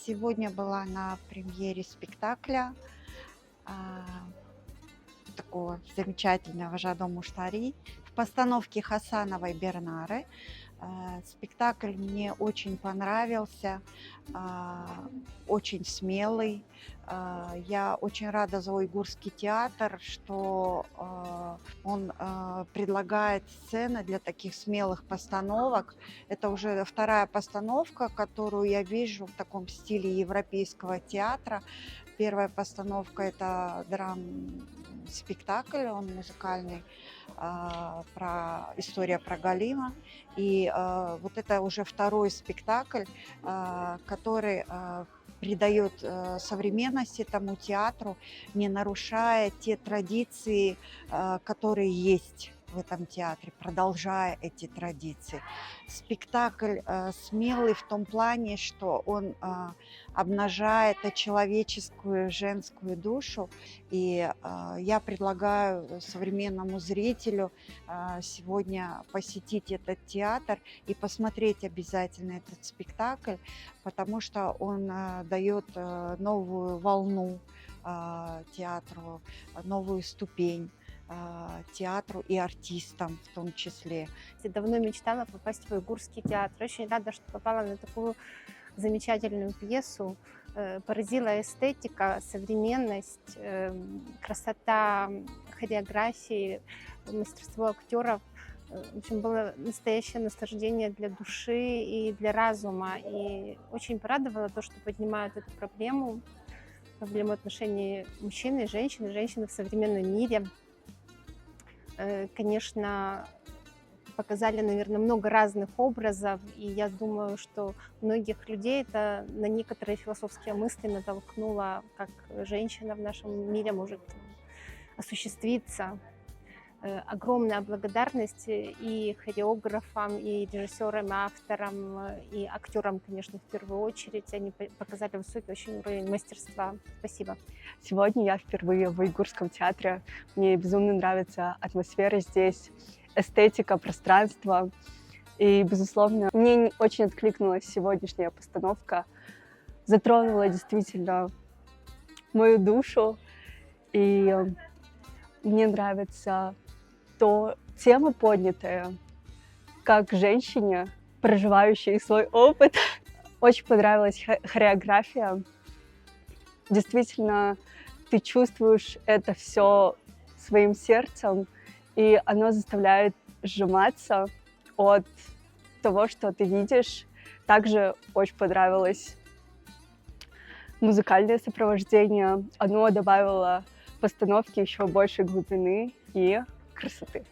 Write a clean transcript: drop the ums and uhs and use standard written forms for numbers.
Сегодня была на премьере спектакля а, такого замечательного «Жадо Муштари» в постановке Хасановой Бернары. Спектакль мне очень понравился, очень смелый. Я очень рада за Уйгурский театр, что он предлагает сцены для таких смелых постановок. Это уже вторая постановка, которую я вижу в таком стиле европейского театра. Первая постановка – это драм-спектакль, он музыкальный, история про Галима. И вот это уже второй спектакль, который придает современность этому театру, не нарушая те традиции, которые есть в этом театре, продолжая эти традиции. Спектакль смелый в том плане, что он обнажает человеческую женскую душу. И я предлагаю современному зрителю сегодня посетить этот театр и посмотреть обязательно этот спектакль, потому что он дает новую волну театру, новую ступень театру и артистам в том числе. Я давно мечтала попасть в Уйгурский театр. Очень рада, что попала на такую замечательную пьесу. Поразила эстетика, современность, красота хореографии, мастерство актеров. В общем, было настоящее наслаждение для души и для разума. И очень порадовало то, что поднимают эту проблему отношений мужчины и женщины в современном мире. Конечно, показали, наверное, много разных образов, и я думаю, что многих людей это на некоторые философские мысли натолкнуло, как женщина в нашем мире может осуществиться. Огромная благодарность и хореографам, и режиссерам, и авторам, и актерам, конечно, в первую очередь. Они показали высокий очень уровень мастерства. Спасибо. Сегодня я впервые в Уйгурском театре. Мне безумно нравится атмосфера здесь, эстетика, пространство. И, безусловно, мне очень откликнулась сегодняшняя постановка. Затронула действительно мою душу. И мне нравится тема поднятая, как женщине, проживающей свой опыт. Очень понравилась хореография. Действительно, ты чувствуешь это все своим сердцем, и оно заставляет сжиматься от того, что ты видишь. Также очень понравилось музыкальное сопровождение. Оно добавило постановке еще больше глубины и красоты.